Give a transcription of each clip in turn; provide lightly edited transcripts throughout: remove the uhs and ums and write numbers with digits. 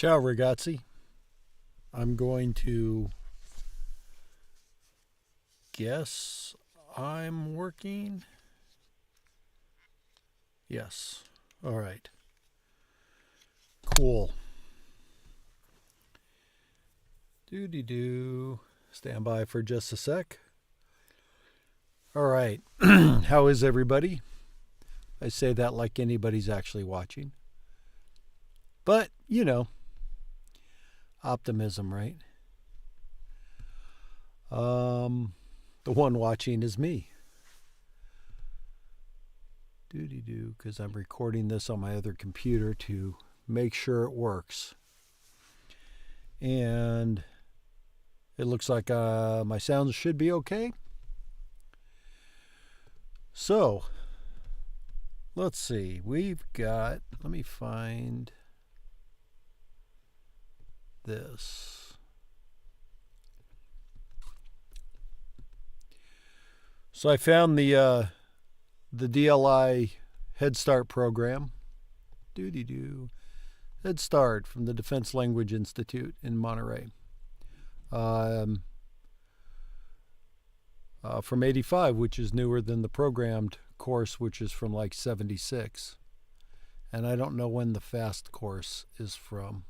Ciao, ragazzi. I'm going to guess I'm working. Yes. All right. Cool. Doo-dee-doo. Stand by for just a sec. All right. How is everybody? I say that like anybody's actually watching. But, you know, optimism, right? The one watching is me. Doo-dee-doo, because I'm recording this on my other computer to make sure it works. And it looks like my sound should be okay. So, let's see. We've got, let me find this. So I found the DLI Head Start program. Doo-dee-doo. Head Start from the Defense Language Institute in Monterey. From 85, which is newer than the programmed course, which is from like 76. And I don't know when the fast course is from.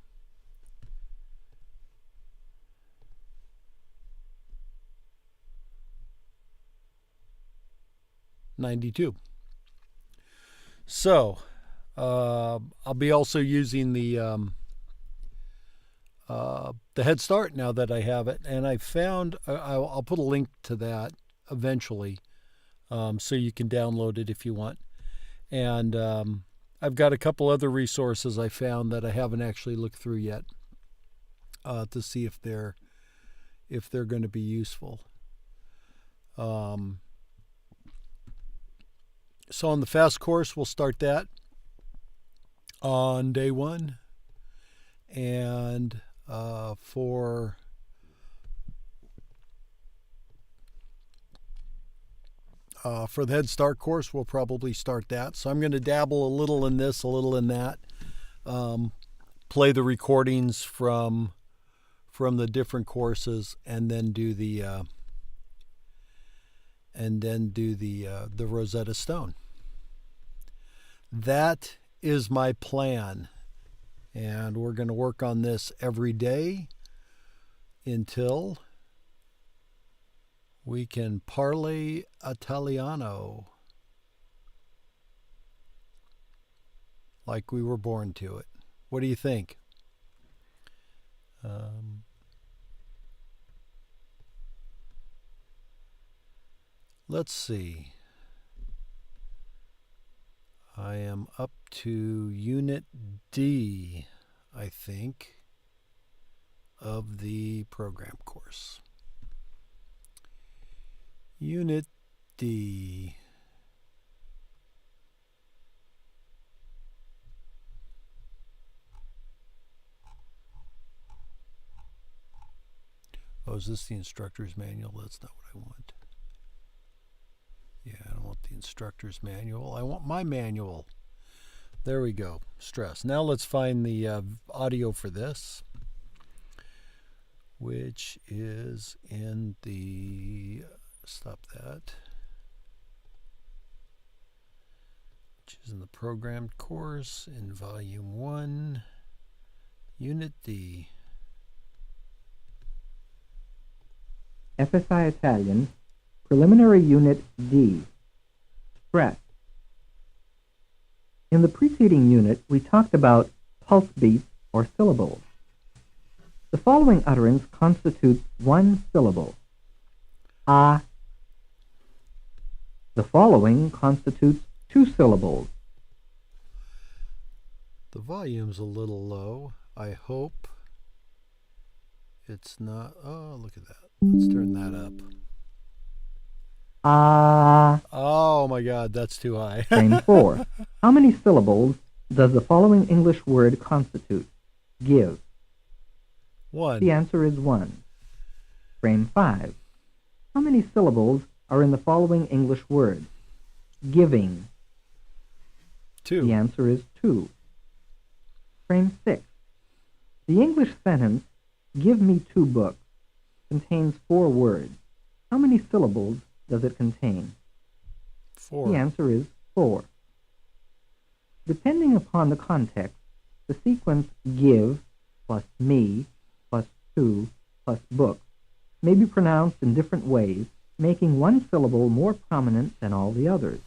'92. So, I'll be also using the Head Start now that I have it, and I found I'll put a link to that eventually, so you can download it if you want. And I've got a couple other resources I found that I haven't actually looked through yet to see if they're going to be useful. So on the fast course, we'll start that on day one. And for the Head Start course, we'll probably start that. So I'm going to dabble a little in this, a little in that. Play the recordings from the different courses, and then do the Rosetta Stone. That is my plan, and we're going to work on this every day until we can parle Italiano like we were born to it. What do you think? Let's see. I am up to Unit D, I think, of the program course. Unit D. Oh, is this the instructor's manual? That's not what I want. Yeah, I don't want the instructor's manual. I want my manual. There we go. Stress. Now let's find the audio for this, which is in the, stop that, which is in the programmed course in Volume 1, Unit D. FSI Italian, Preliminary Unit D, Stress. In the preceding unit, we talked about pulse beats or syllables. The following utterance constitutes one syllable. Ah. The following constitutes two syllables. The volume's a little low. I hope it's not. Oh, look at that. Let's turn that up. Ah. Oh my God, that's too high. Frame 4. How many syllables does the following English word constitute? Give. 1. The answer is 1. Frame 5. How many syllables are in the following English word? Giving. 2. The answer is 2. Frame 6. The English sentence, "Give me 2 books," contains 4 words. How many syllables does it contain? The 4. answer is 4. Depending upon the context, the sequence give plus me plus 2 plus books may be pronounced in different ways, making one syllable more prominent than all the others.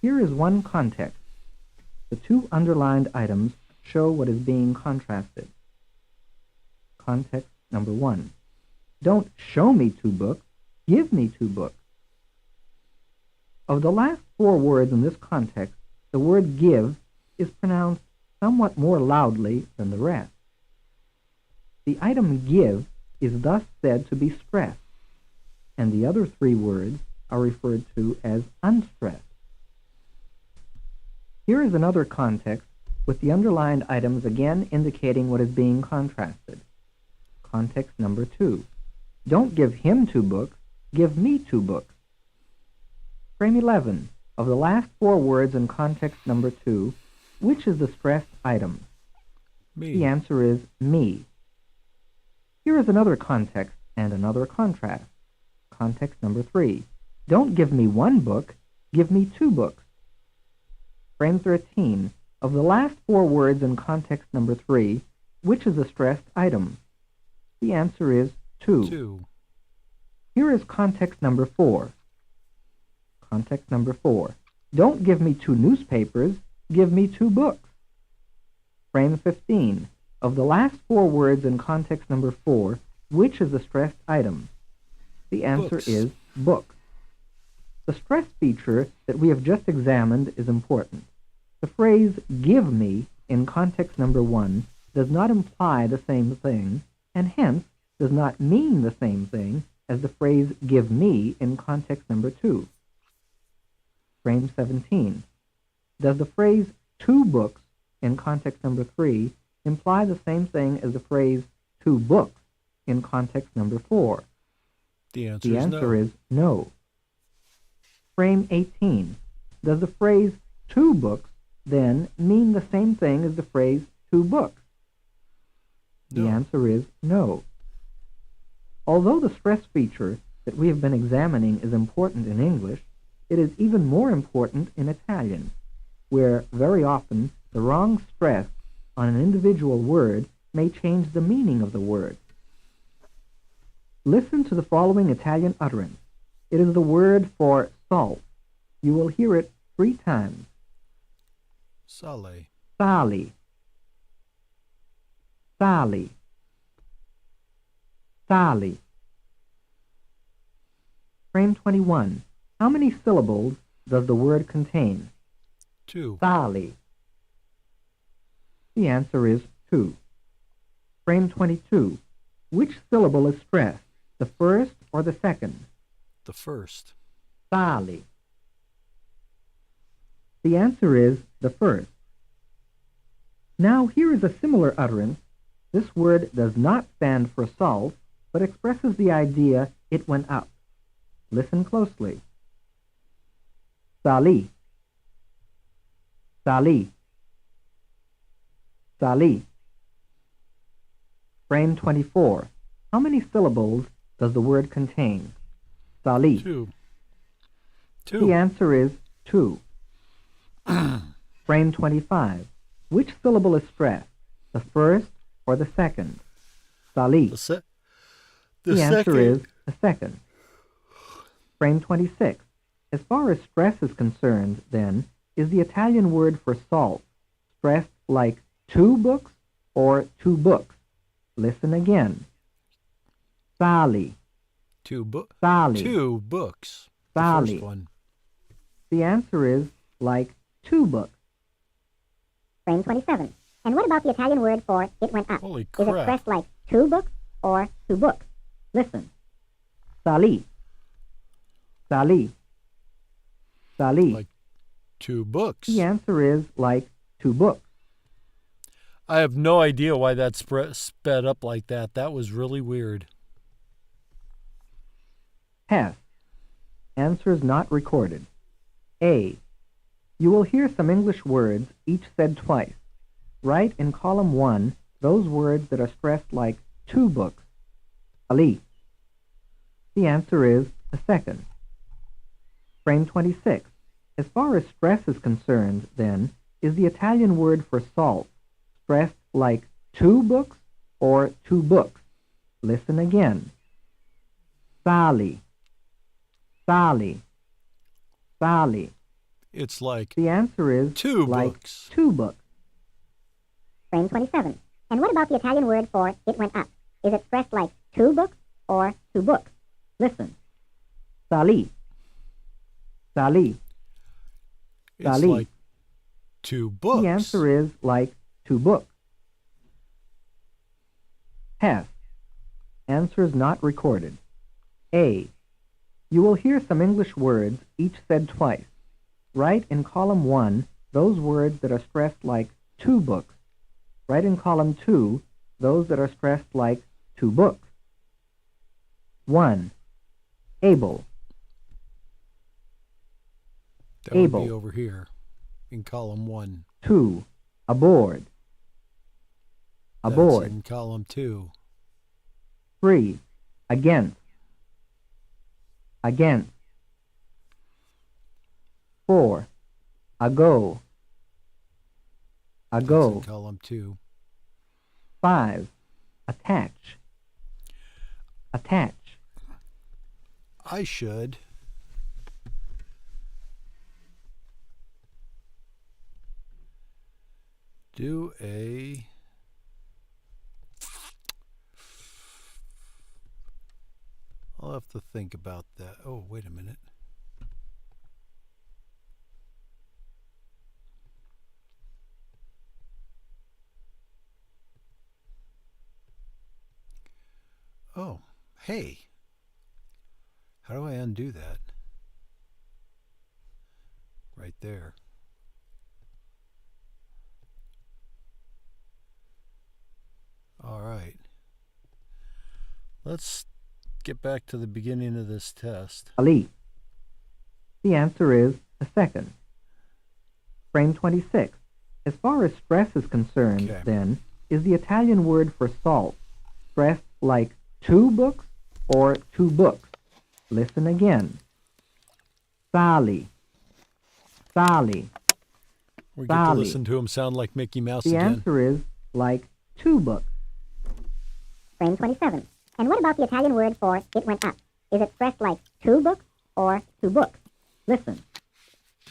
Here is one context. The 2 underlined items show what is being contrasted. Context number 1. Don't show me 2 books, give me 2 books. Of the last 4 words in this context, the word give is pronounced somewhat more loudly than the rest. The item give is thus said to be stressed, and the other 3 words are referred to as unstressed. Here is another context with the underlined items again indicating what is being contrasted. Context number 2. Don't give him 2 books, give me 2 books. Frame 11. Of the last 4 words in context number 2, which is the stressed item? Me. The answer is me. Here is another context and another contrast. Context number 3. Don't give me 1 book, give me 2 books. Frame 13. Of the last 4 words in context number 3, which is the stressed item? The answer is 2. 2. Here is context number 4. Context number 4. Don't give me 2 newspapers, give me 2 books. Frame 15. Of the last 4 words in context number 4, which is the stressed item? The answer Books. is books. The stress feature that we have just examined is important. The phrase give me in context number 1 does not imply the same thing, and hence does not mean the same thing as the phrase give me in context number 2. Frame 17. Does the phrase 2 books in context number 3 imply the same thing as the phrase 2 books in context number 4? The answer The is answer no. is no. Frame 18. Does the phrase 2 books then mean the same thing as the phrase 2 books? The No. answer is no. Although the stress feature that we have been examining is important in English, it is even more important in Italian, where very often the wrong stress on an individual word may change the meaning of the word. Listen to the following Italian utterance. It is the word for salt. You will hear it 3 times. Sale. Sali. Sali. Sali. Frame 21. How many syllables does the word contain? 2. Sali. The answer is 2. Frame 22. Which syllable is stressed, the first or the second? The first. Sali. The answer is the first. Now here is a similar utterance. This word does not stand for salt, but expresses the idea it went up. Listen closely. Sali. Sali. Sali. Frame 24. How many syllables does the word contain? Sali. 2. The 2. answer is 2. Frame 25. Which syllable is stressed, the first or the second? Sali. The answer second. is the second. Frame 26. As far as stress is concerned, then, is the Italian word for salt stressed like 2 books or 2 books? Listen again. Sali. 2 books. Sali. 2 books. Sali. The first one. The answer is like 2 books. Frame 27. And what about the Italian word for it went up? Holy Is it crap. stressed like 2 books or 2 books? Listen. Sali. Sali. Sali. Like 2 books. The answer is like 2 books. I have no idea why that sped up like that. That was really weird. Test. Answers not recorded. A. You will hear some English words, each said twice. Write in column 1 those words that are stressed like two books? Ali. The answer is the second. Frame 26. As far as stress is concerned, then, is the Italian word for salt stressed like two books or two books? Listen again. Sali. Sali. Sali. It's like The answer is two like books. two books. Frame 27. And what about the Italian word for it went up? Is it stressed like two books or two books? Listen. Sali. Sali. It's Sali. like two books. The answer is like two books. Test. Answers not recorded. A. You will hear some English words, each said twice. Write in column 1 those words that are stressed like two books. Write in column 2 those that are stressed like two books. 1. Able. That would able. be over here in column 1. 2. Aboard. That's Aboard. in column 2. 3. Against. Against. 4. Ago. That's Ago. in column 2. 5. Attach. Attach. I should do a I'll have to think about that. Oh, wait a minute. Oh, hey. How do I undo that? Right there. All right. Let's get back to the beginning of this test. Ali. The answer is the second. Frame 26. As far as stress is concerned, Okay. then, is the Italian word for salt stressed like two books or two books? Listen again. Sali. Sali. We get to Sally. listen to him sound like Mickey Mouse The again. answer is like two books. Frame 27. And what about the Italian word for it went up? Is it stressed like two books or two books? Listen.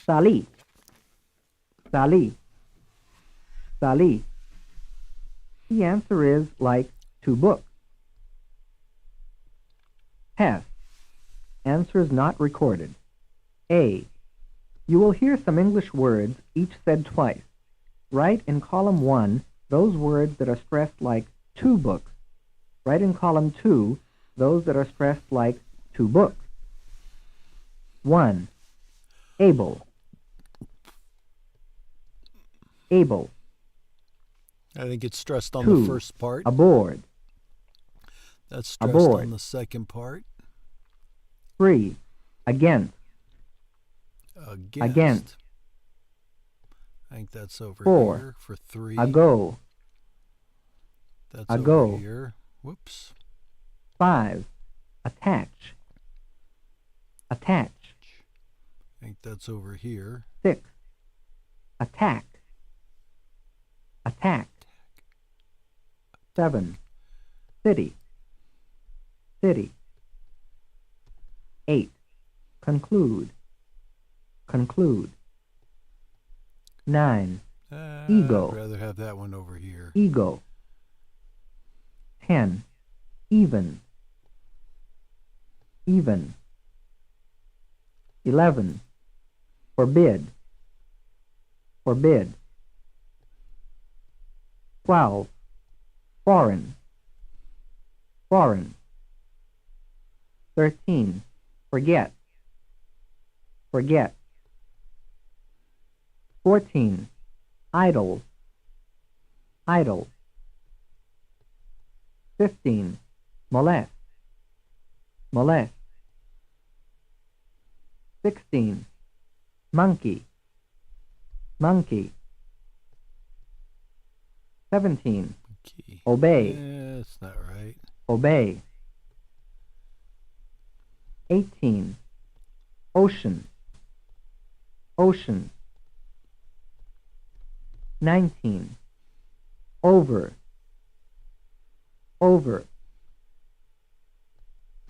Sali. Sali. Sali. The answer is like two books. Test. Answers not recorded. A. You will hear some English words, each said twice. Write in column 1 those words that are stressed like two books. Write in column 2 those that are stressed like two books. 1. Able. Able. I think it's stressed on 2. the first part. Aboard. That's stressed aboard. on the second part. 3. Against. Against. I think that's over 4. here for 3. Ago. That's ago. over here. Whoops. 5. Attach. Attach. I think that's over here. 6. Attack. Attack. 7. City. City. 8. Conclude. Conclude. 9. Ego. I'd rather have that one over here. Ego. 10. Even. Even. 11. Forbid. Forbid. 12. Foreign. Foreign. 13. Forget. Forget. 14. Idle. Idle. 15. Molest. Molest. 16. Monkey. Monkey. 17. Key. Obey. That's not right. Obey. 18. Ocean. Ocean. 19. Over. Over.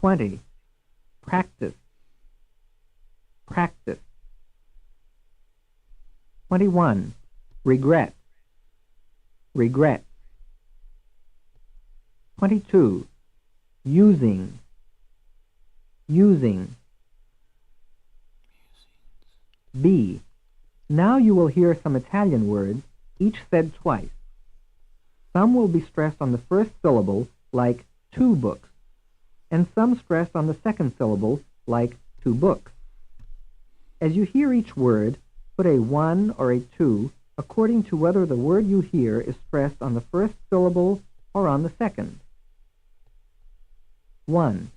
20. Practice. Practice. 21. Regret. Regret. 22. Using. Using. B. Now you will hear some Italian words, each said twice. Some will be stressed on the first syllable, like 2 books, and some stressed on the second syllable, like 2 books. As you hear each word, put a 1 or a 2 according to whether the word you hear is stressed on the first syllable or on the second. 1.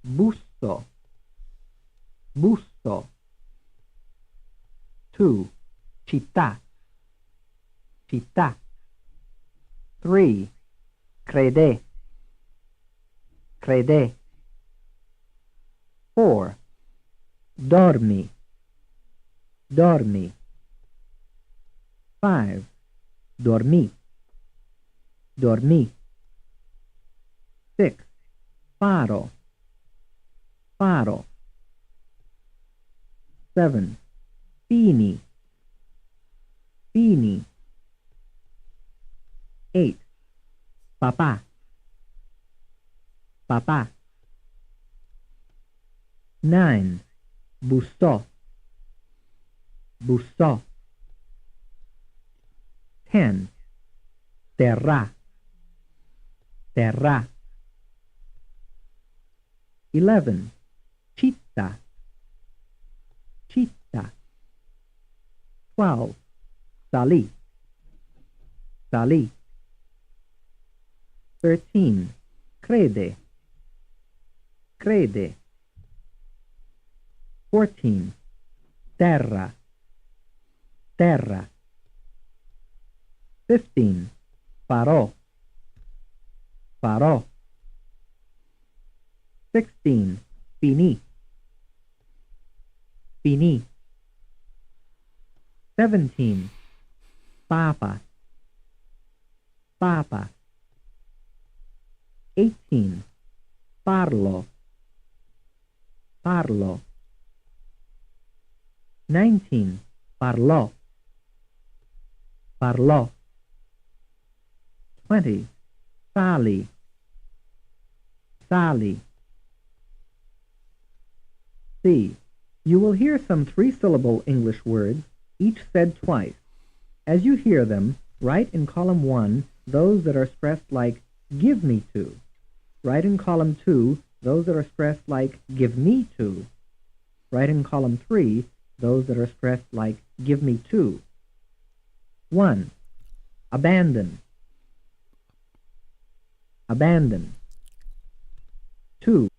Busto. Busto. 2. Città. Città. 3. Crede. Crede. 4. Dormi. Dormi. 5. Dormì. Dormì. 6. Faro. Faro. 7. Fini. Fini. 8. Papà. Papà. 9. Bussò. Bussò. 10. Terrà. Terrà. 11. Città. Città. 12. Salì. Salì. 13. Crede. Crede. 14. Terra. Terra. 15. Farò. Farò. 16. Finì. Finì. 17. Papa. Papa. 18. Parlo. Parlo. 19. Parlò. Parlò. 20. Sali. Sali. C. You will hear some 3-syllable English words, each said twice. As you hear them, write in column 1 those that are stressed like give me to. Write in column 2 those that are stressed like give me to. Write in column 3 those that are stressed like give me to. 1. Abandon. Abandon. 2.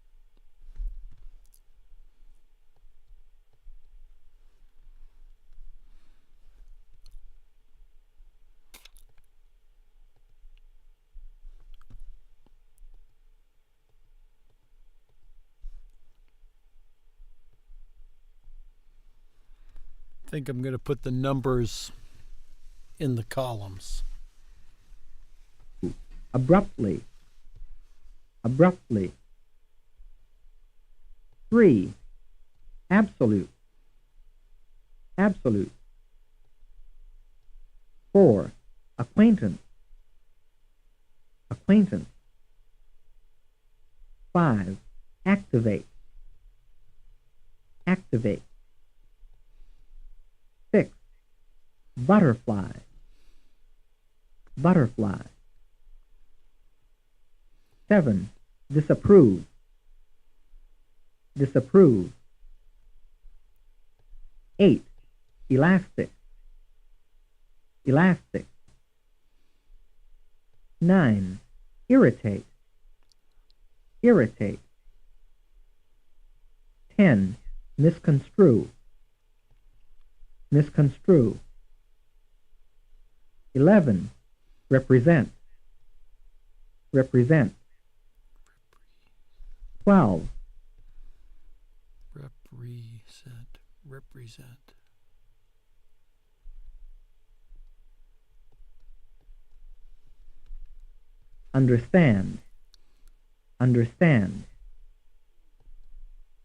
I think I'm going to put the numbers in the columns. Abruptly. Abruptly. 3. Absolute. Absolute. 4. Acquaintance. Acquaintance. 5. Activate. Activate. 6. Butterfly. Butterfly. 7. Disapprove. Disapprove. 8. Elastic. Elastic. 9. Irritate. Irritate. 10. Misconstrue. Misconstrue. 11. Represent. represent. 12. Represent. Understand. Understand.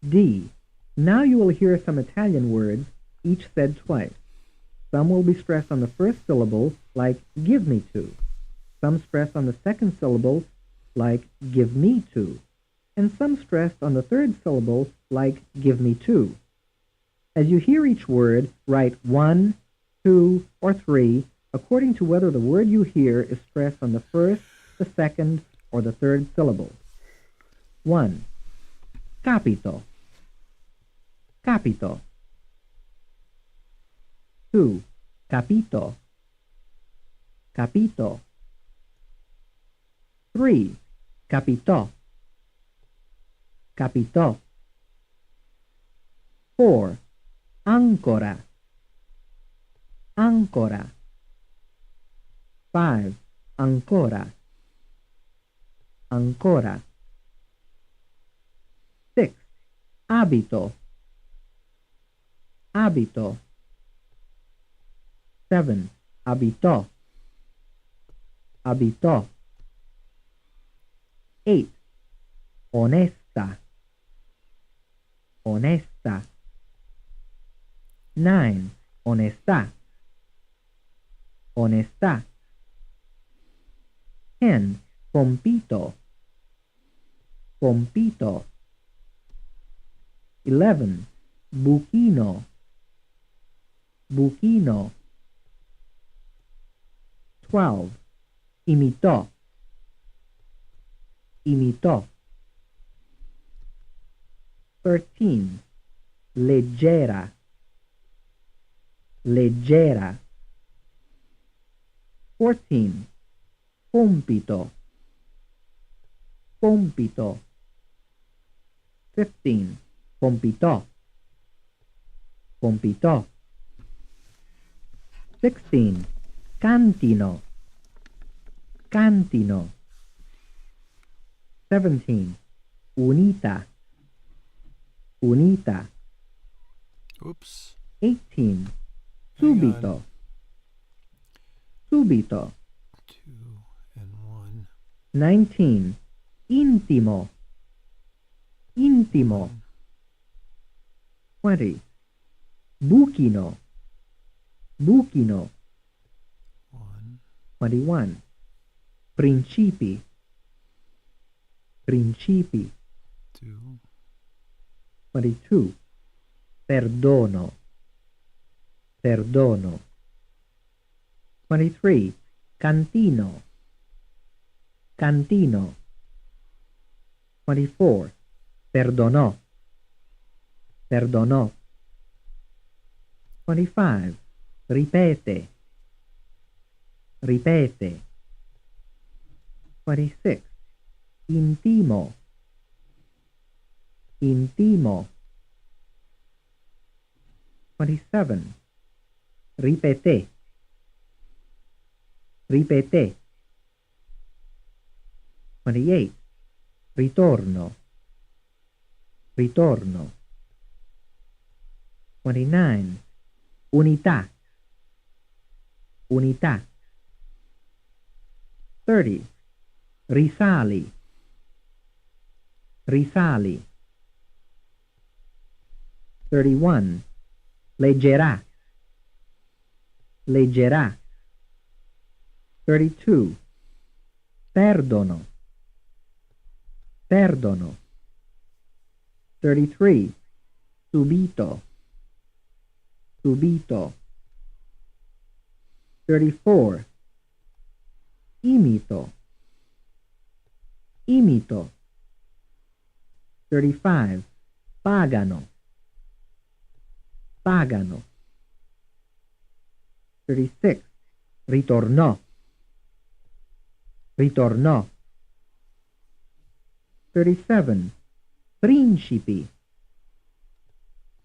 D. Now you will hear some Italian words, each said twice. Some will be stressed on the first syllable, like give me to. Some stressed on the second syllable, like give me to. And some stressed on the third syllable, like give me to. As you hear each word, write 1, 2, or 3, according to whether the word you hear is stressed on the first, the second, or the third syllable. 1. Capito. Capito. 2. Capito. Capito. 3. Capitò. Capitò. 4. Ancora. Ancora. 5. Ancora. Ancora. 6. Abito. Abito. 7. Abitò. Abitò. 8. Onesta. Onesta. 9. Onestà. Onestà. 10. Compito. Compito. 11. Buchino. Buchino. 12. Imitò. Imitò. 13. Leggera. Leggera. 14. Compito. Compito. 15. Compitò. Compitò. 16. Cantino. Cantino. 17. Unita. Unita. Oops. 18. Hang Subito. on. Subito. 2 and 1. 19. Intimo. Intimo. 20. Buchino. Buchino. 1, 21. Principi. Principi. 2, 22. Perdono. Perdono. 23. Cantino. Cantino. 24. Perdonò. Perdonò. 25. Ripete. Ripete. 26. Intimo. Intimo. 27. Ripete. Ripete. 28. Ritorno. Ritorno. 29. Unità. Unità. 30. Risali. Risali. 31. Leggerà. Leggerà. 32. Perdono. Perdono. 33. Subito. Subito. 34. Imito. Imito. 35. Pagano. Pagano. 36. Ritornò. Ritornò. 37. Principi.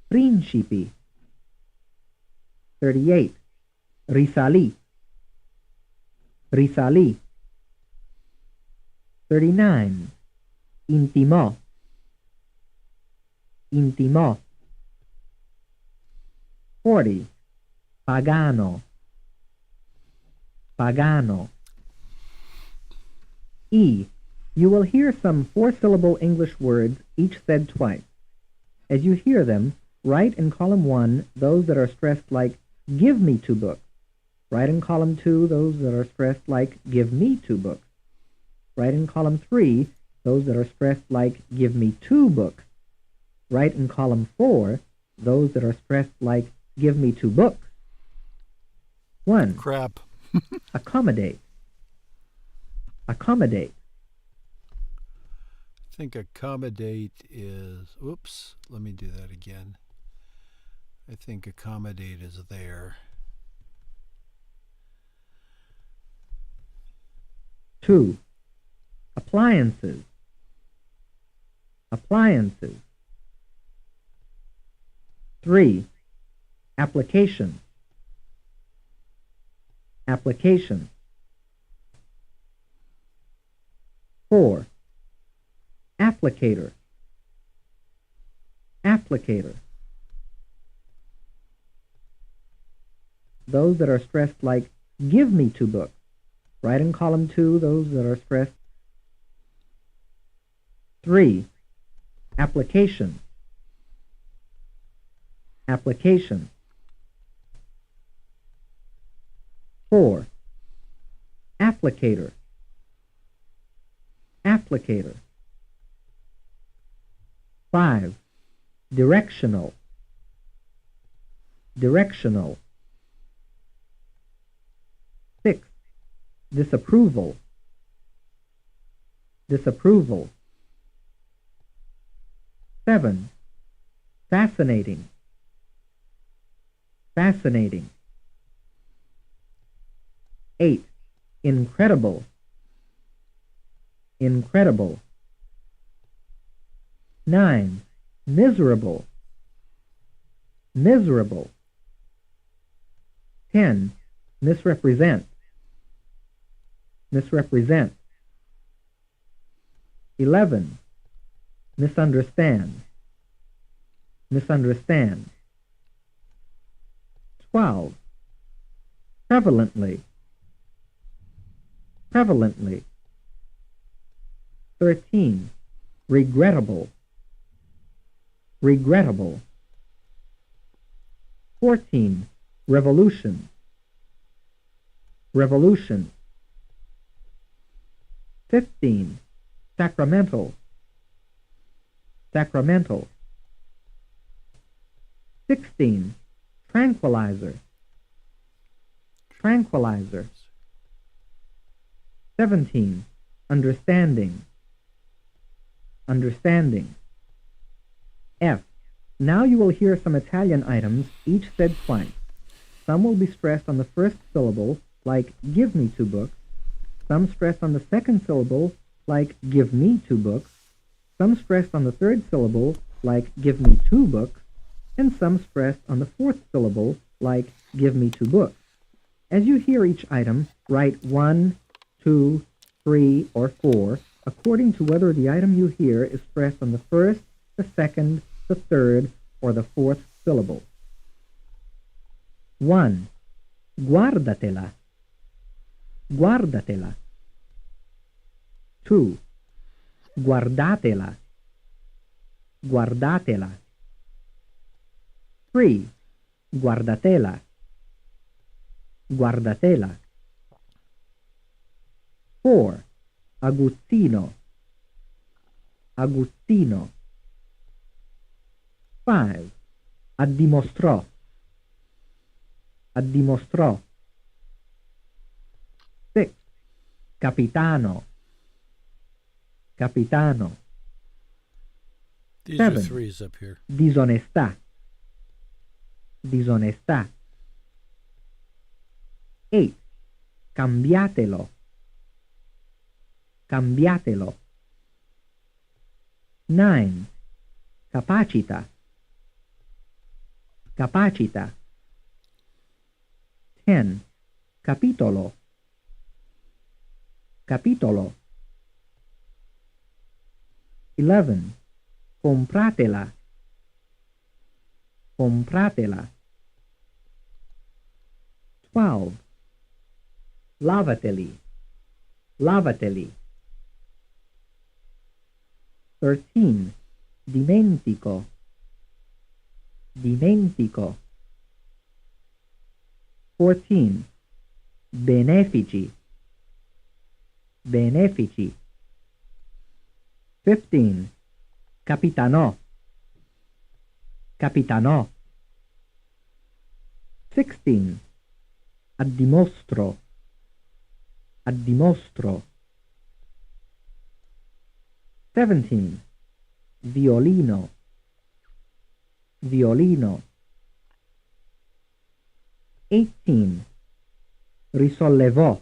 Principi. 38. Risalì. Risalì. 39. Intimò. Intimò. 40. Pagano. Pagano. E. You will hear some four-syllable English words, each said twice. As you hear them, write in column 1 those that are stressed like, give me 2 books. Write in column 2 those that are stressed like, give me 2 books. Write in column 3 those that are stressed like, give me 2 books. Write in column 4 those that are stressed like, give me 2 books. 1. Crap. Accommodate. Accommodate. I think accommodate is, oops, let me do that again. I think accommodate is there. 2. Appliances. Appliances. 3. Application. Application. 4. Applicator. Applicator. Those that are stressed like, give me 2 books. Write in column 2 those that are stressed. 3. Application. Application. 4. Applicator. Applicator. 5. Directional. Directional. 6. Disapproval. Disapproval. 7. Fascinating. Fascinating. 8. Incredible. Incredible. 9. Miserable. Miserable. 10. Misrepresent. Misrepresent. 11. Misunderstand. Misunderstand. 12. Prevalently. Prevalently. 13. Regrettable. Regrettable. 14. Revolution. Revolution. 15. Sacramental. Sacramental. 16. Tranquilizer. Tranquilizer. 17. Understanding. Understanding. F. Now you will hear some Italian items, each said twice. Some will be stressed on the first syllable, like give me 2 books. Some stressed on the second syllable, like give me 2 books. Some stressed on the third syllable, like give me 2 books. And some stressed on the fourth syllable, like give me 2 books. As you hear each item, write 1, 2, 3, or 4, according to whether the item you hear is stressed on the first, the second, the third, or the fourth syllable. 1. Guardatela. Guardatela. 2. Guardatela. Guardatela. 3. Guardatela. Guardatela. 4. Agustino. Agustino. 5. Addimostrò. Addimostrò. 6. Capitano. Capitano. These 7. are 3s up here. Disonestà. Disonestà. 8. Cambiatelo. Cambiatelo. 9. Capacita. Capacita. 10. Capitolo. Capitolo. 11. Compratela. Compratela. 12. Lavateli. Lavateli. 13. Dimentico. Dimentico. 14. Benefici. Benefici. 15. Capitano. Capitano. 16. Addimostro. Addimostro. 17. Violino. Violino. 18. Risollevò.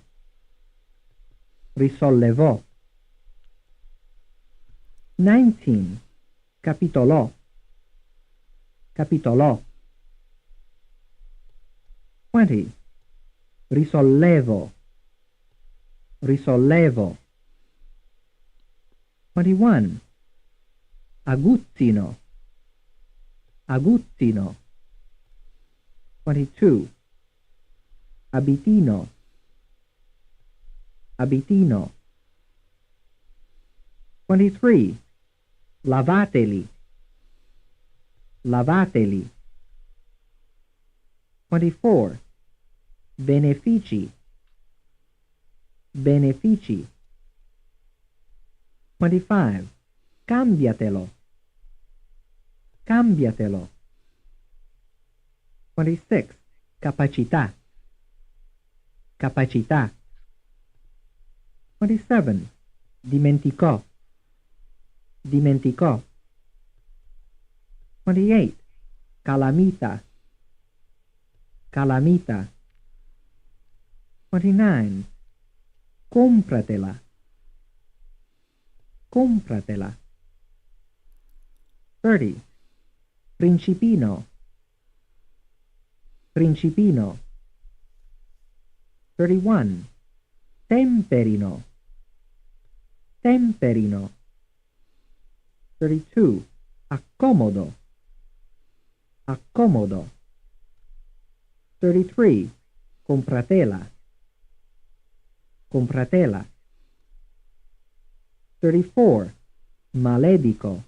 Risollevò. 19. Capitolò. Capitolò. 20. Risollevo. Risollevo. 21. Aguzzino. Aguzzino. 22. Abitino. Abitino. 23. Lavateli. Lavateli. 24. Benefici. Benefici. 25. Cambiatelo. Cambiatelo. 26. Capacità. Capacità. 27. Dimenticò. Dimenticò. 28. Calamita. Calamita. 29. Compratela. Compratela. 30. Principino. Principino. 31. Temperino. Temperino. 32. Accomodo. Accomodo. 33. Compratela. Compratela. 34. Maledico.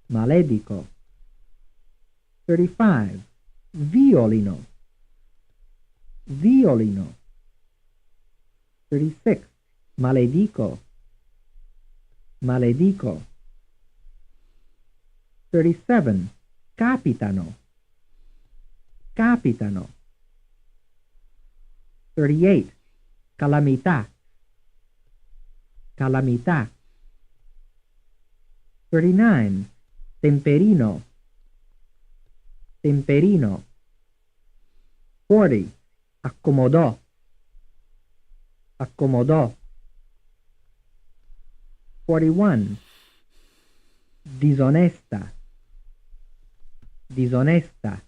Maledico. 35. Violino. Violino. 36. Maledico. Maledico. 37. Capitano. Capitano. 38. Calamità. Calamità. 39. Temperino. Temperino. 40. Accomodò. Accomodò. 41. Disonesta. Disonesta.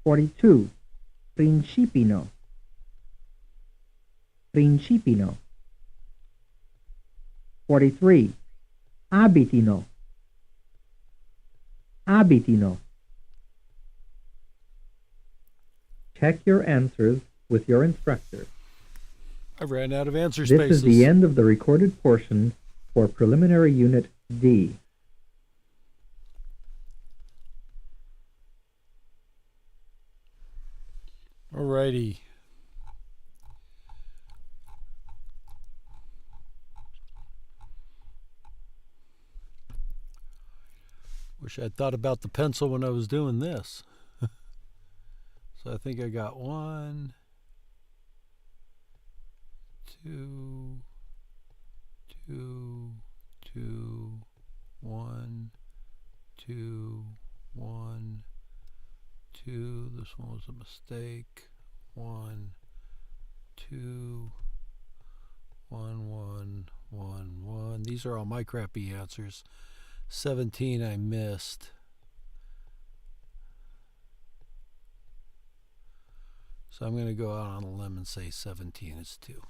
42. Principino. Principino. 43. Abitino. Abitino. Check your answers with your instructor. I ran out of answer This spaces. is the end of the recorded portion for Preliminary Unit D. Alrighty. Wish I'd thought about the pencil when I was doing this. So I think I got 1, 2, 2, 2, 1, 2, 1, 2. This one was a mistake. 1, 2, 1, 1, 1, 1. These are all my crappy answers. 17 I missed. So I'm going to go out on a limb and say 17 is 2.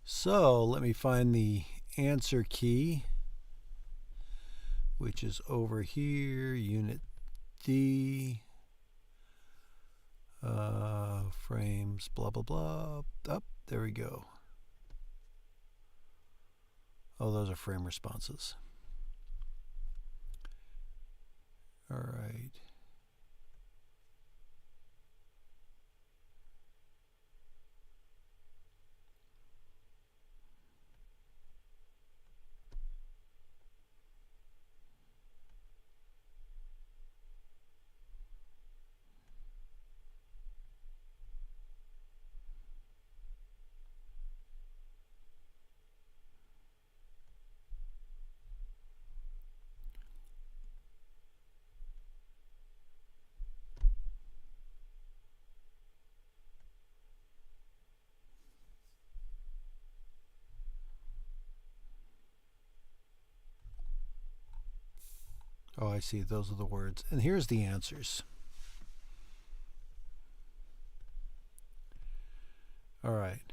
So let me find the answer key, which is over here, Unit D, frames, blah, blah, blah. Up, there we go. Oh, those are frame responses. All right. Oh, I see. Those are the words. And here's the answers. All right.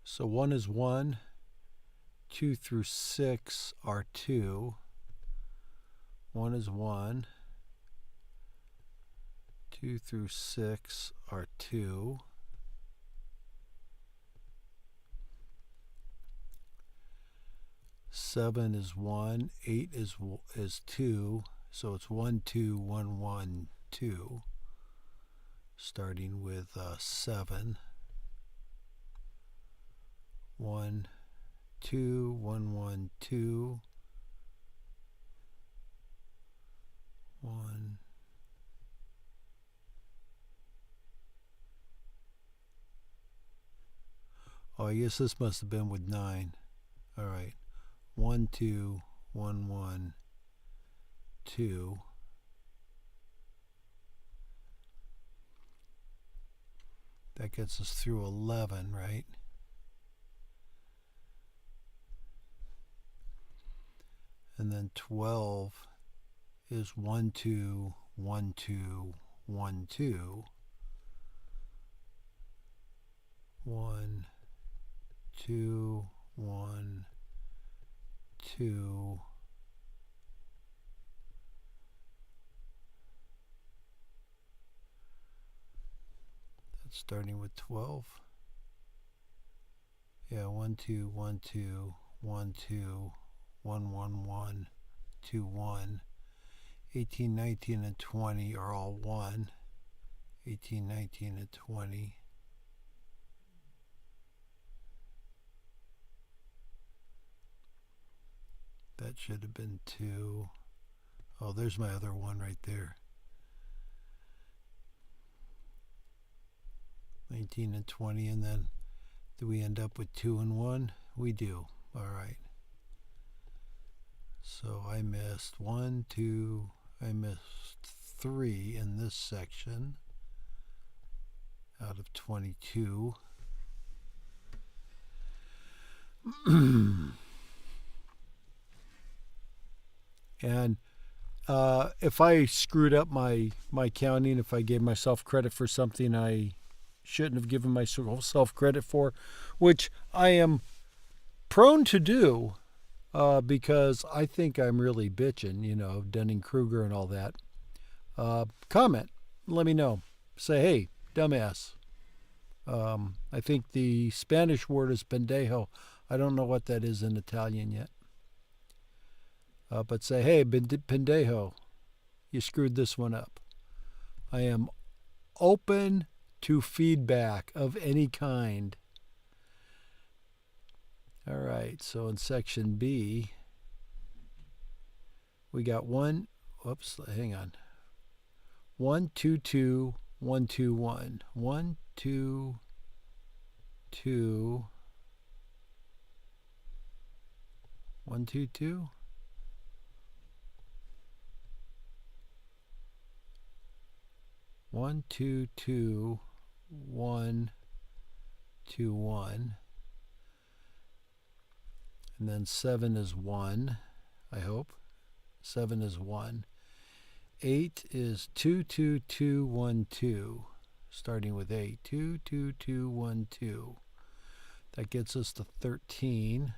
So 1 is 1. 2 through 6 are 2. 1 is 1. 2 through 6 are 2. 7 is 1. 8 is 2. So it's 1, 2, 1, 1, 2. Starting with 7. 1, 2, 1, 1, 2. 1. Oh, I guess this must have been with 9. All right. 1, 2, 1, 1, 2. That gets us through 11, right? And then 12 is 1, 2, 1, 2, 1, 2. 1, 2, 1, 2. That's starting with 12. Yeah, 1, 2, 1, 2, 1, 2, 1, 1, 1, 2, 1. 18, 19, and 20 are all 1. 18, 19, and 20. That should have been 2. Oh, there's my other 1 right there. 19 and 20, and then do we end up with 2 and 1? We do. All right. So I missed 1, 2, I missed 3 in this section out of 22. And if I screwed up my counting, if I gave myself credit for something I shouldn't have given myself credit for, which I am prone to do because I think I'm really bitching, Dunning-Kruger and all that. Comment. Let me know. Say, hey, dumbass. I think the Spanish word is pendejo. I don't know what that is in Italian yet. But say, hey, pendejo, you screwed this one up. I am open to feedback of any kind. All right, so in section B, we got 1, hang on. 1, 2, 2, 1, 2, 1. 1, 2, 2. 1, 2, 2. 1, 2, 2, 1, 2, 1. And then 7 is 1, I hope. 7 is 1. 8 is 2, 2, 2, 1, 2. Starting with 8. 2, 2, 2, 1, 2. That gets us to 13,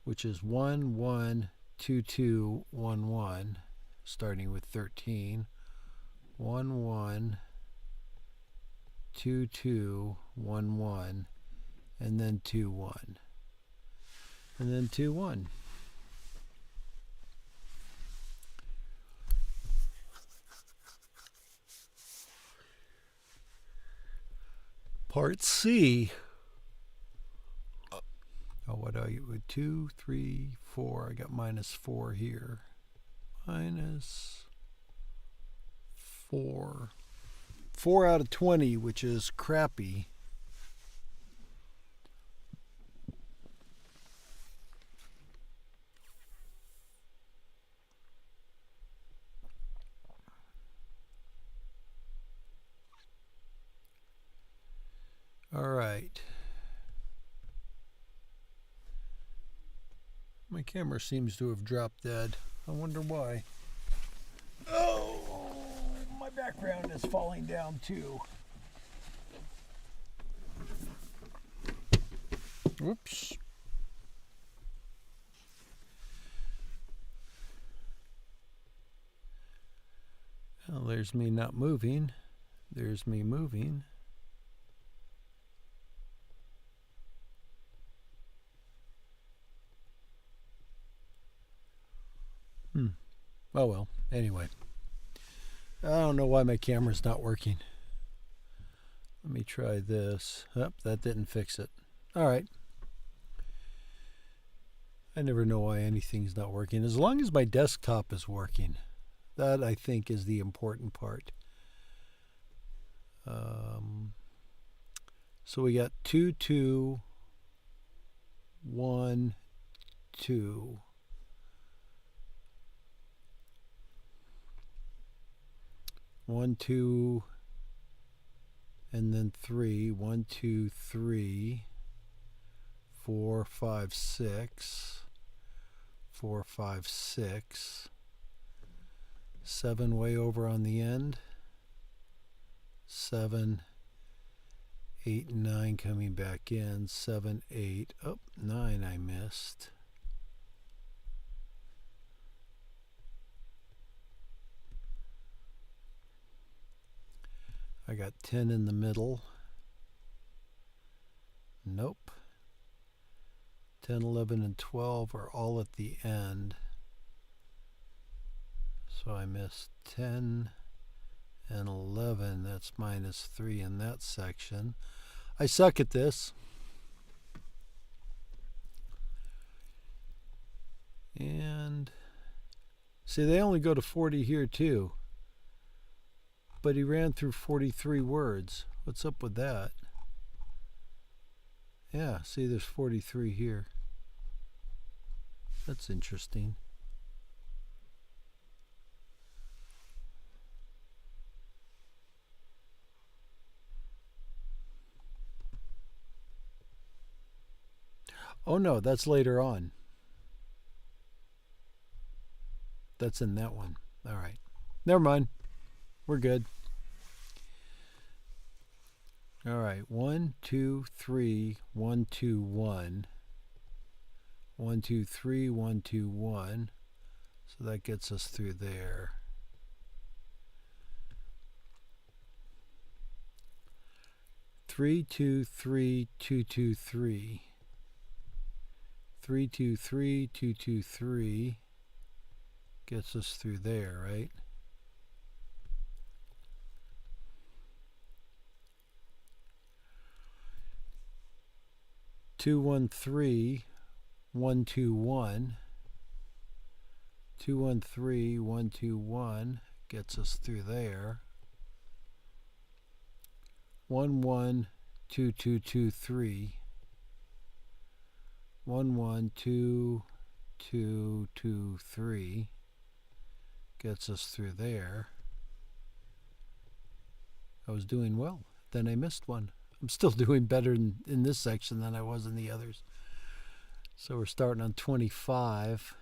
which is 1, 1, 2, 2, 1, 1, starting with 13. 1, 1, 2, 2, 1, 1, and then 2, 1, and then 2, 1. Part C. Oh, what are you with? 2, 3, 4. I got minus 4 here. Minus 4. 4 out of 20, which is crappy. All right. My camera seems to have dropped dead. I wonder why. Oh, my background is falling down too. Whoops. Well, there's me not moving. There's me moving. Oh well, anyway. I don't know why my camera's not working. Let me try this. Oh, that didn't fix it. Alright. I never know why anything's not working. As long as my desktop is working. That, I think, is the important part. So we got 2, 2, 1, 2. 1, 2, and then 3. 1, 2, 3, 4, 5, 6. 4, 5, 6. 7 way over on the end. 7, 8, 9 coming back in. 7, 8. Oh, 9 I missed. I got 10 in the middle. Nope. 10, 11, and 12 are all at the end. So I missed 10 and 11. That's minus 3 in that section. I suck at this. And see, they only go to 40 here too. But he ran through 43 words. What's up with that? Yeah, see, there's 43 here. That's interesting. Oh no, that's later on. That's in that one. All right. Never mind. We're good. All right. 1, 2, 3, 1, 2, 1. 1, 2, 3, 1, 2, 1. So that gets us through there. Three, 2, 3, 2, 2, 3. 3, 2, 3, 2, 2, 3 gets us through there, right? 2, 1, 3, 1, 2, 1. 2, 1, 3, 1, 2, 1 gets us through there. 1, 1, 2, 2, 2, 3. 1, 1, 2, 2, 2, 3 gets us through there. I was doing well. Then I missed one. I'm still doing better in this section than I was in the others. So we're starting on 25.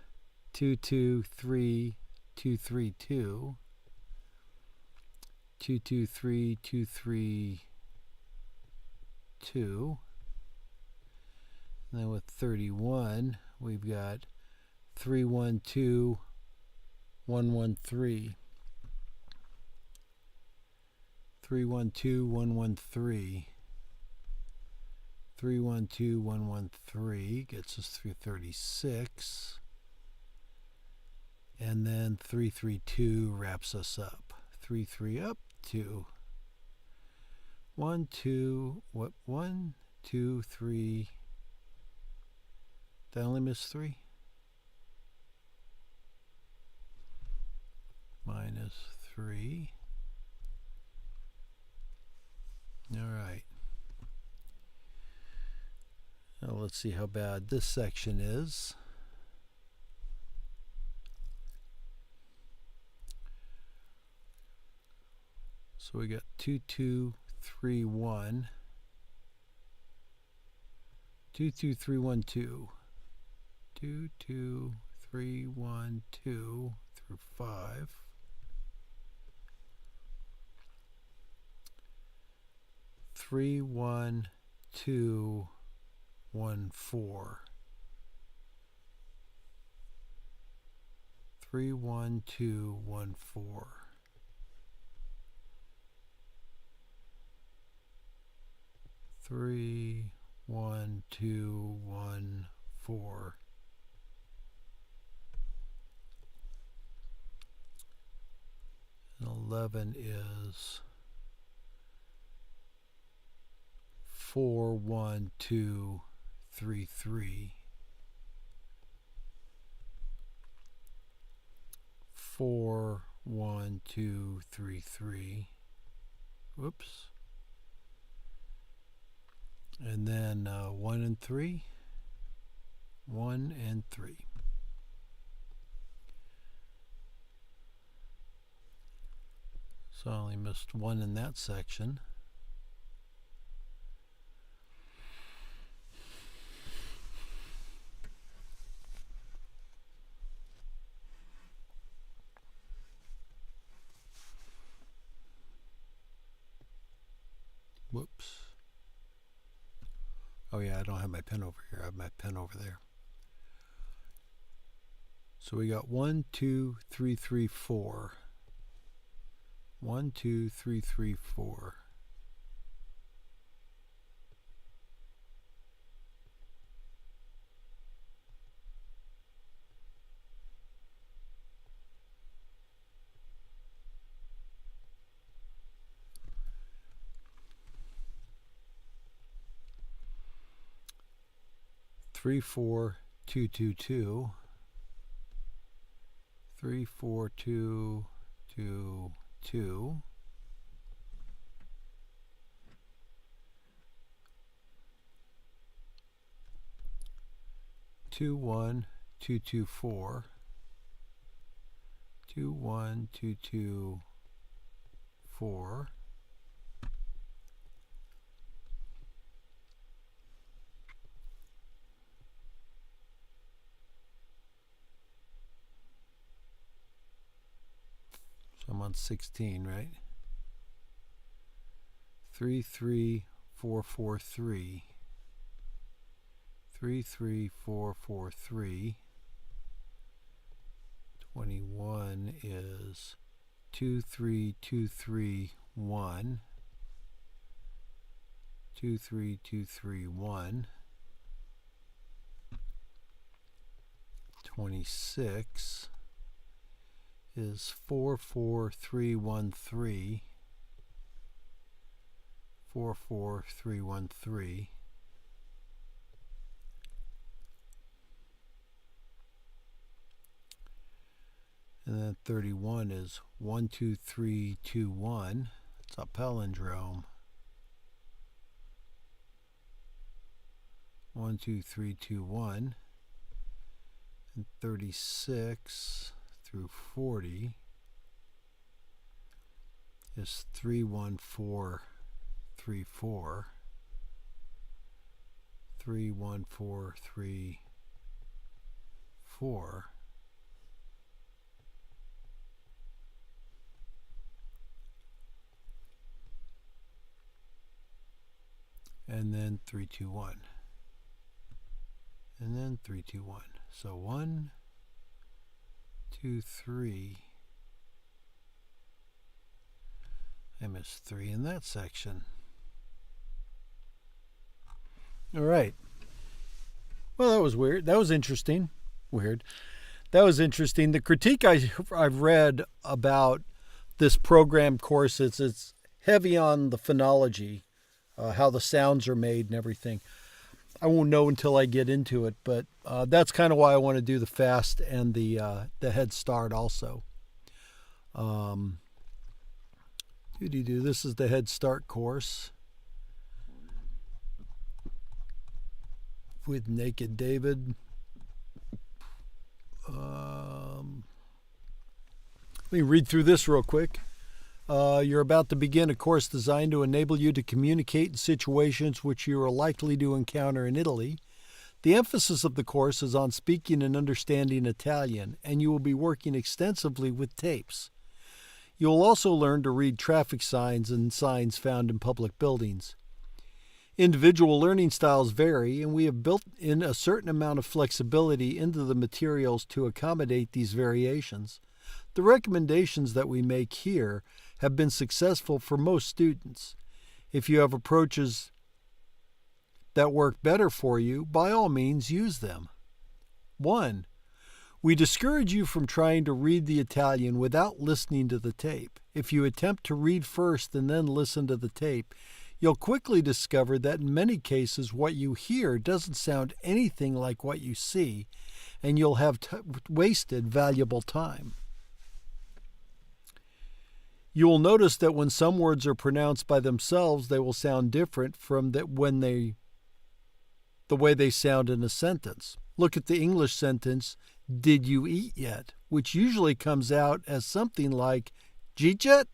2, 2, 3, 2, 3, 2. 2, 2, 3, 2, 3, 2. And then with 31, we've got 312, 113. 312, 113. 312, 113 gets us through 36. And then 332 wraps us up. 3 up to 1, 2, what? 1, 2, 3. Did I only miss 3? Minus 3. All right. Now let's see how bad this section is. So we got 2, 2, 3, 1. 2, 2, 3, 1, 2. 2, 2, 3, 1, 2 through 5. 3, 1, 2, 1, 4. 3, 1, 2, 1, 4. 3, 1, 2, 1, 4. And 11 is 4, 1, 2, 3, 3. 4, 1, 2, 3, 3. Whoops. And then 1 and 3. 1 and 3. So I only missed 1 in that section. Whoops. Oh yeah, I don't have my pen over here. I have my pen over there. So we got 1, 2, 3, 3, 4. 1, 2, 3, 3, 4. Three, 4, 2, 2, 2. 3, 4, 2, 2, 2. 2, 1, 2, 2, 4. 2, 1, 2, 2, 4. 16, right? 3, 3, 4, 4, 3. 3, 3, 4, 4, 3. 21 is 2, 3, 2, 3, 1. 2, 3, 2, 3, 1. 26 is 4, 4, 3, 1, 3. 4, 4, 3, 1, 3. And then 31 is 1, 2, 3, 2, 1. It's a palindrome. 1, 2, 3, 2, 1. And 36 through 40 is 3, 1, 4, 3, 4. 3, 1, 4, 3, 4. and then 3, 2, 1. And then 3, 2, 1. So 1, 2, 3. I missed 3 in that section. All right. Well, that was weird. That was interesting. Weird. That was interesting. The critique I've read about this program course is it's heavy on the phonology, how the sounds are made and everything. I won't know until I get into it, but that's kind of why I want to do the FAST and the Head Start also. This is the Head Start course with Naked David. Let me read through this real quick. You're about to begin a course designed to enable you to communicate in situations which you are likely to encounter in Italy. The emphasis of the course is on speaking and understanding Italian, and you will be working extensively with tapes. You will also learn to read traffic signs and signs found in public buildings. Individual learning styles vary, and we have built in a certain amount of flexibility into the materials to accommodate these variations. The recommendations that we make here have been successful for most students. If you have approaches that work better for you, by all means use them. 1. We discourage you from trying to read the Italian without listening to the tape. If you attempt to read first and then listen to the tape, you'll quickly discover that in many cases what you hear doesn't sound anything like what you see, and you'll have wasted valuable time. You will notice that when some words are pronounced by themselves, they will sound different from the way they sound in a sentence. Look at the English sentence, "Did you eat yet?" which usually comes out as something like, "Eat yet?"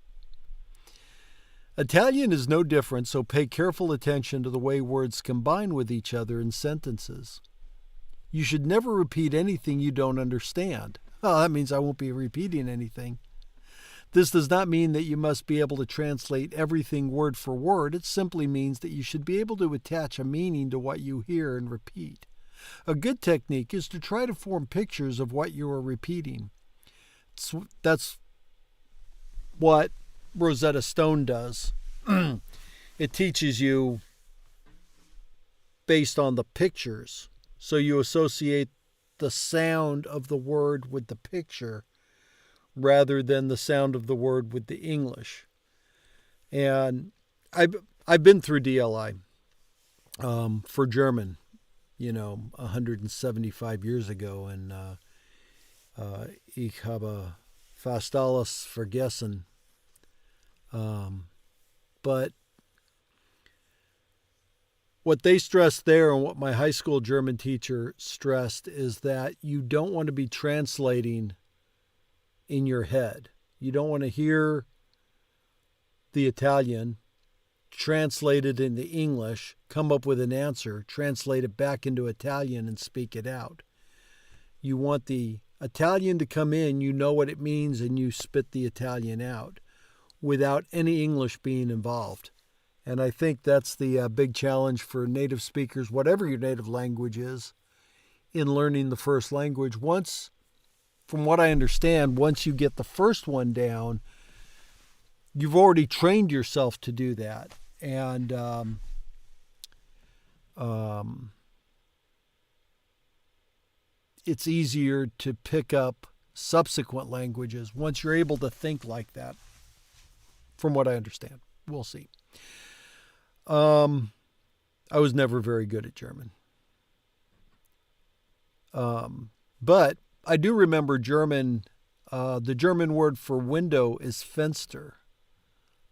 Italian is no different, so pay careful attention to the way words combine with each other in sentences. You should never repeat anything you don't understand. Well, that means I won't be repeating anything. This does not mean that you must be able to translate everything word for word. It simply means that you should be able to attach a meaning to what you hear and repeat. A good technique is to try to form pictures of what you are repeating. That's what Rosetta Stone does. It teaches you based on the pictures. So you associate the sound of the word with the picture rather than the sound of the word with the English. And I've been through DLI for German, 175 years ago, and ich habe fast alles vergessen. But what they stressed there and what my high school German teacher stressed is that you don't want to be translating in your head. You don't want to hear the Italian, translate it into English, come up with an answer, translate it back into Italian and speak it out. You want the Italian to come in, you know what it means, and you spit the Italian out without any English being involved. And I think that's the big challenge for native speakers, whatever your native language is, in learning the first language. From what I understand, once you get the first one down, you've already trained yourself to do that. And it's easier to pick up subsequent languages once you're able to think like that, from what I understand. We'll see. I was never very good at German. But I do remember German. The German word for window is Fenster.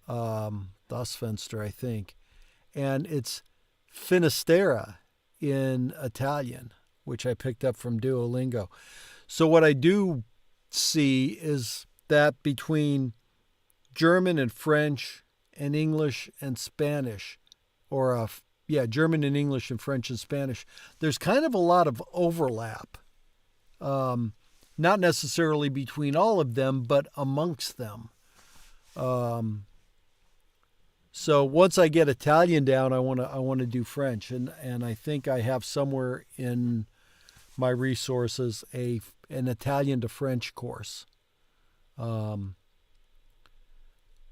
Das Fenster, I think. And it's Finisterra in Italian, which I picked up from Duolingo. So what I do see is that between German and French and English and Spanish, German and English and French and Spanish, there's kind of a lot of overlap. Not necessarily between all of them, but amongst them. So once I get Italian down, I want to do French, and I think I have somewhere in my resources an Italian to French course. Um,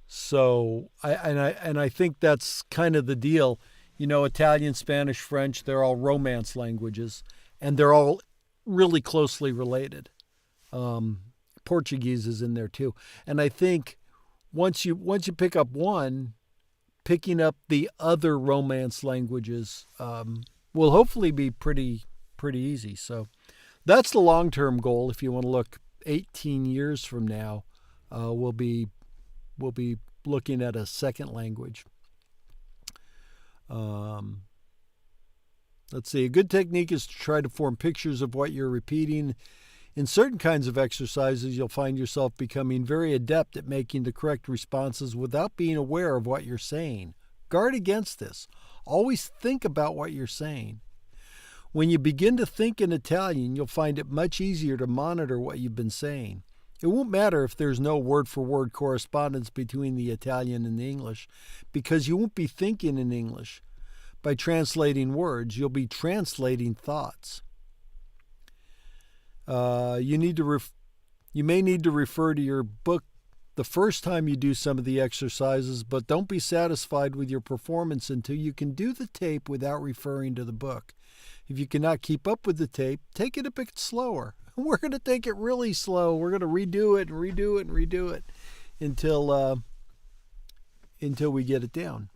so I think that's kind of the deal. You know, Italian, Spanish, French, they're all Romance languages, and they're all really closely related. Um, Portuguese is in there too, and I think once you pick up one, picking up the other Romance languages will hopefully be pretty easy. So that's the long term goal. If you want to look 18 years from now, we'll be looking at a second language. Let's see. A good technique is to try to form pictures of what you're repeating. In certain kinds of exercises, you'll find yourself becoming very adept at making the correct responses without being aware of what you're saying. Guard against this. Always think about what you're saying. When you begin to think in Italian, you'll find it much easier to monitor what you've been saying. It won't matter if there's no word-for-word correspondence between the Italian and the English, because you won't be thinking in English. By translating words, you'll be translating thoughts. You may need to refer to your book the first time you do some of the exercises, but don't be satisfied with your performance until you can do the tape without referring to the book. If you cannot keep up with the tape, take it a bit slower. We're going to take it really slow. We're going to redo it and redo it and redo it until we get it down.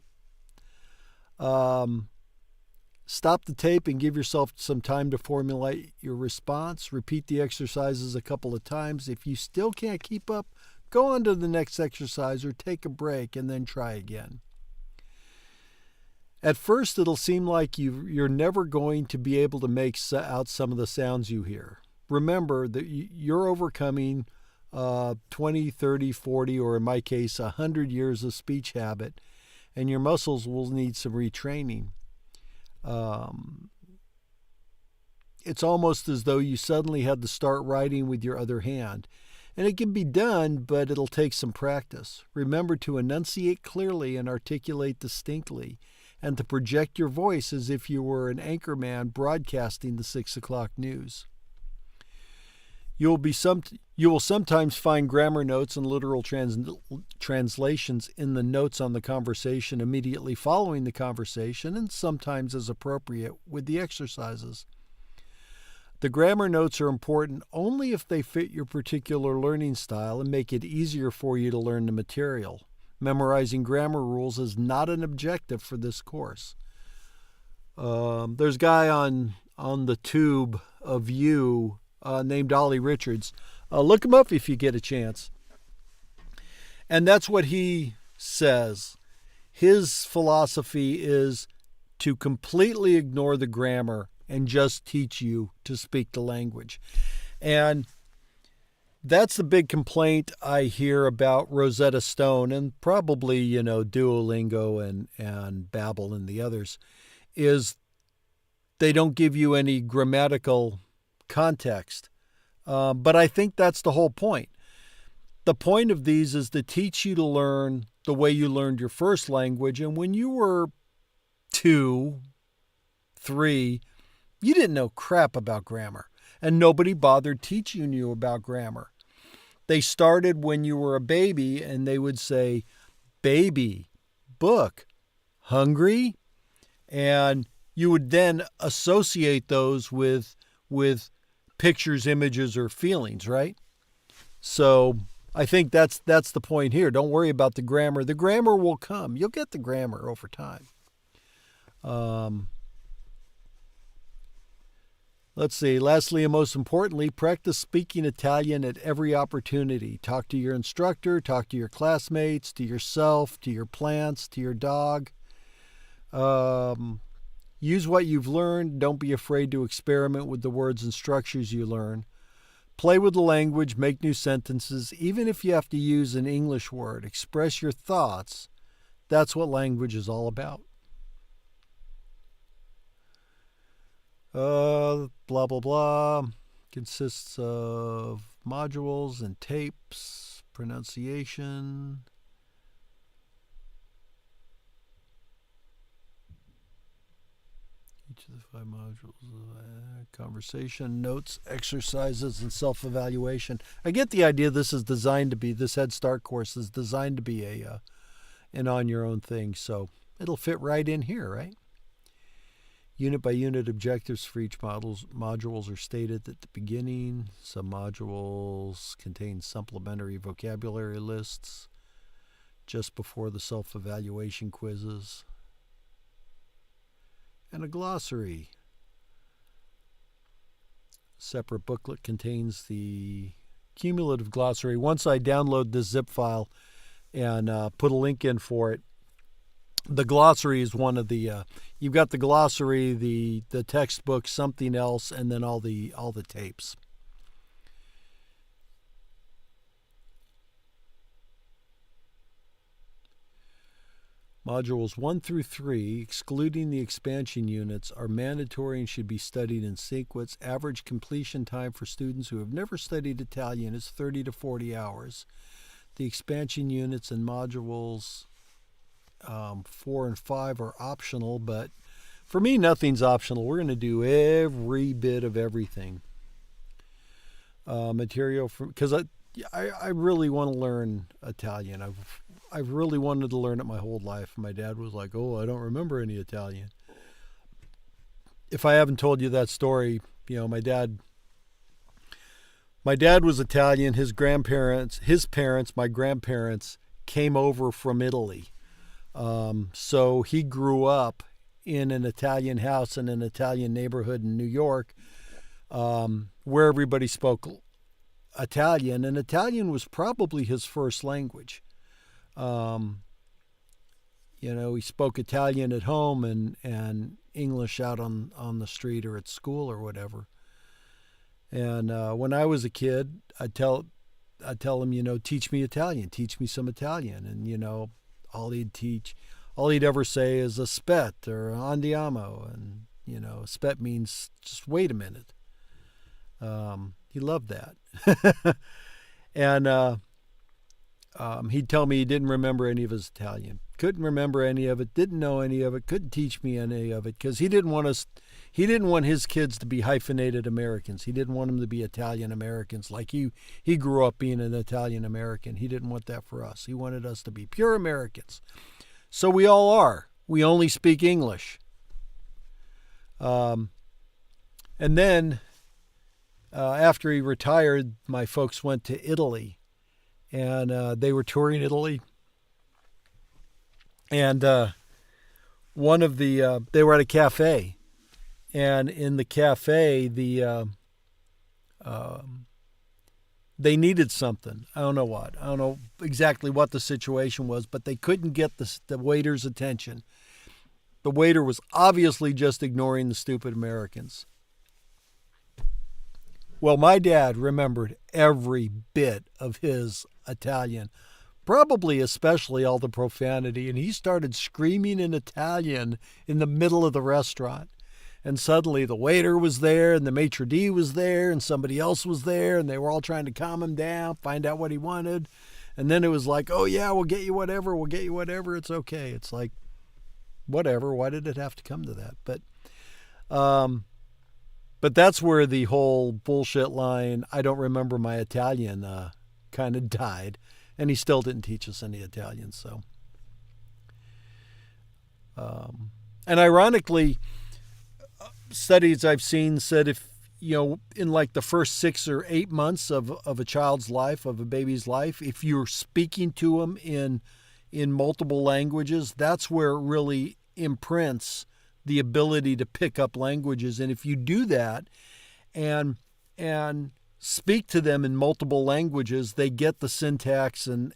Stop the tape and give yourself some time to formulate your response. Repeat the exercises a couple of times. If you still can't keep up, go on to the next exercise or take a break and then try again. At first, it'll seem like you're never going to be able to make out some of the sounds you hear. Remember that you're overcoming 20, 30, 40, or in my case, 100 years of speech habit, and your muscles will need some retraining. It's almost as though you suddenly had to start writing with your other hand. And it can be done, but it'll take some practice. Remember to enunciate clearly and articulate distinctly, and to project your voice as if you were an anchorman broadcasting the 6 o'clock news. You will sometimes find grammar notes and literal translations in the notes on the conversation immediately following the conversation, and sometimes as appropriate with the exercises. The grammar notes are important only if they fit your particular learning style and make it easier for you to learn the material. Memorizing grammar rules is not an objective for this course. There's a guy on the tube of you named Ollie Richards. Look him up if you get a chance. And that's what he says. His philosophy is to completely ignore the grammar and just teach you to speak the language. And that's the big complaint I hear about Rosetta Stone and probably, Duolingo and Babbel and the others, is they don't give you any grammatical context. But I think that's the whole point. The point of these is to teach you to learn the way you learned your first language. And when you were 2, 3, you didn't know crap about grammar. And nobody bothered teaching you about grammar. They started when you were a baby and they would say, baby, book, hungry. And you would then associate those with pictures, images, or feelings, right? So I think that's the point here. Don't worry about the grammar. The grammar will come. You'll get the grammar over time. Let's see. Lastly, and most importantly, practice speaking Italian at every opportunity. Talk to your instructor, talk to your classmates, to yourself, to your plants, to your dog. Use what you've learned. Don't be afraid to experiment with the words and structures you learn. Play with the language, make new sentences, even if you have to use an English word. Express your thoughts. That's what language is all about. Blah, blah, blah. Consists of modules and tapes, pronunciation. Each of the 5 modules, conversation, notes, exercises, and self-evaluation. I get the idea this Head Start course is designed to be an on-your-own thing, so it'll fit right in here, right? Unit-by-unit objectives for each modules are stated at the beginning. Some modules contain supplementary vocabulary lists just before the self-evaluation quizzes. And a glossary. Separate booklet contains the cumulative glossary. Once I download this zip file and put a link in for it, the glossary is one of the. You've got the glossary, the textbook, something else, and then all the tapes. Modules 1 through 3, excluding the expansion units, are mandatory and should be studied in sequence. Average completion time for students who have never studied Italian is 30 to 40 hours. The expansion units and modules 4 and 5 are optional, but for me, nothing's optional. We're going to do every bit of everything. Material because I really want to learn Italian. I've really wanted to learn it my whole life. My dad was like, "Oh, I don't remember any Italian." If I haven't told you that story, my dad was Italian. His parents, my grandparents came over from Italy. So he grew up in an Italian house in an Italian neighborhood in New York, where everybody spoke Italian, and Italian was probably his first language. He spoke Italian at home and English out on the street or at school or whatever. And when I was a kid, I'd tell him, teach me Italian, teach me some Italian, and all he'd ever say is aspetta or andiamo, and aspetta means just wait a minute. He loved that. And he'd tell me he didn't remember any of his Italian. Couldn't remember any of it, didn't know any of it, couldn't teach me any of it, because he didn't want his kids to be hyphenated Americans. He didn't want them to be Italian Americans like he grew up being an Italian American. He didn't want that for us. He wanted us to be pure Americans. So we all are. We only speak English. And then after he retired, my folks went to Italy. And they were touring Italy. And they were at a cafe. And in the cafe, they needed something. I don't know what. I don't know exactly what the situation was, but they couldn't get the waiter's attention. The waiter was obviously just ignoring the stupid Americans. Well, my dad remembered every bit of his Italian, probably especially all the profanity, and he started screaming in Italian in the middle of the restaurant. And suddenly the waiter was there, and the maitre d' was there, and somebody else was there, and they were all trying to calm him down, find out what he wanted. And then it was like, oh yeah, we'll get you whatever, it's okay. It's like, whatever, why did it have to come to that? But that's where the whole bullshit line, I don't remember my Italian, kind of died. And he still didn't teach us any Italian, so. And ironically, studies I've seen said if, in like the first 6 or 8 months of a child's life, of a baby's life, if you're speaking to them in multiple languages, that's where it really imprints the ability to pick up languages. And if you do that and speak to them in multiple languages, they get the syntax and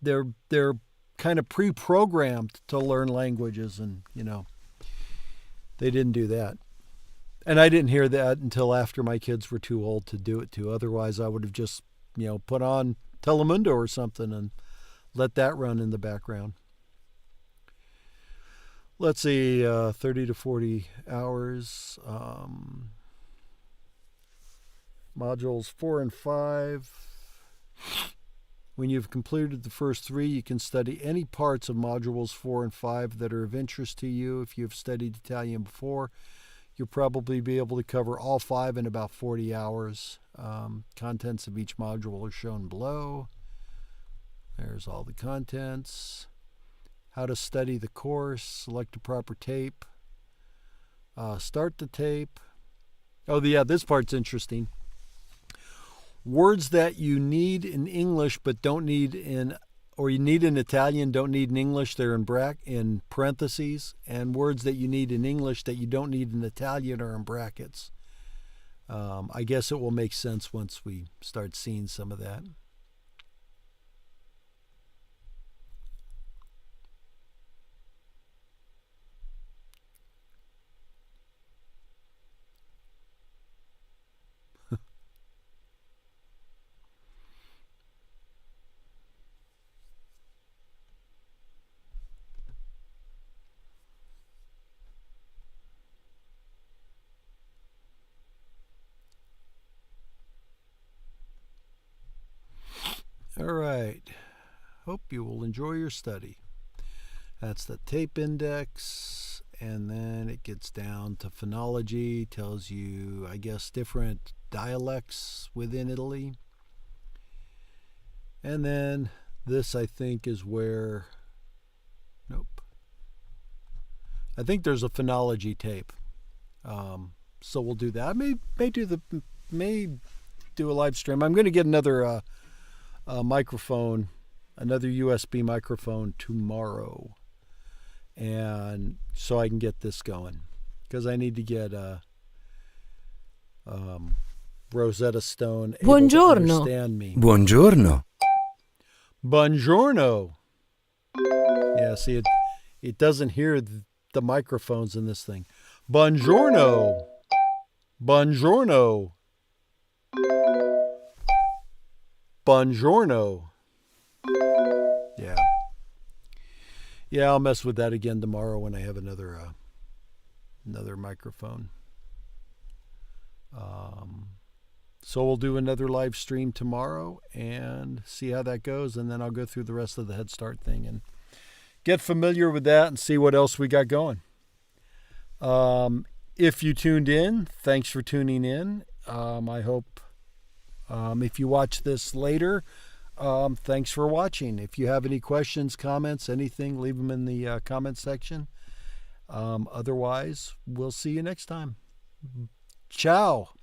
they're kind of pre-programmed to learn languages, and they didn't do that. And I didn't hear that until after my kids were too old to do it too. Otherwise I would have just put on Telemundo or something and let that run in the background. Let's see, 30 to 40 hours. Modules 4 and 5 When you've completed the first 3, you can study any parts of modules 4 and 5 that are of interest to you. If you've studied Italian before, you'll probably be able to cover all 5 in about 40 hours. Contents of each module are shown below. There's all the contents. How to study the course. Select a proper tape. Start the tape. Oh, yeah, this part's interesting. Words that you need in English but don't need in, or you need in Italian, don't need in English, they're in parentheses. And words that you need in English that you don't need in Italian are in brackets. I guess it will make sense once we start seeing some of that. All right. Hope you will enjoy your study. That's the tape index, and then it gets down to phonology, tells you, I guess, different dialects within Italy. And then this, I think, is where, nope. I think there's a phonology tape. So we'll do that. I may do a live stream. I'm going to get another microphone, another USB microphone tomorrow, and so I can get this going, because I need to get Rosetta Stone able to understand me. Buongiorno. Buongiorno. Yeah, see, it doesn't hear the microphones in this thing. Buongiorno. Buongiorno. Buongiorno. Yeah, I'll mess with that again tomorrow when I have another microphone. So we'll do another live stream tomorrow and see how that goes, and then I'll go through the rest of the Head Start thing and get familiar with that and see what else we got going. If you tuned in, thanks for tuning in. I hope if you watch this later, thanks for watching. If you have any questions, comments, anything, leave them in the comment section. Otherwise, we'll see you next time. Ciao.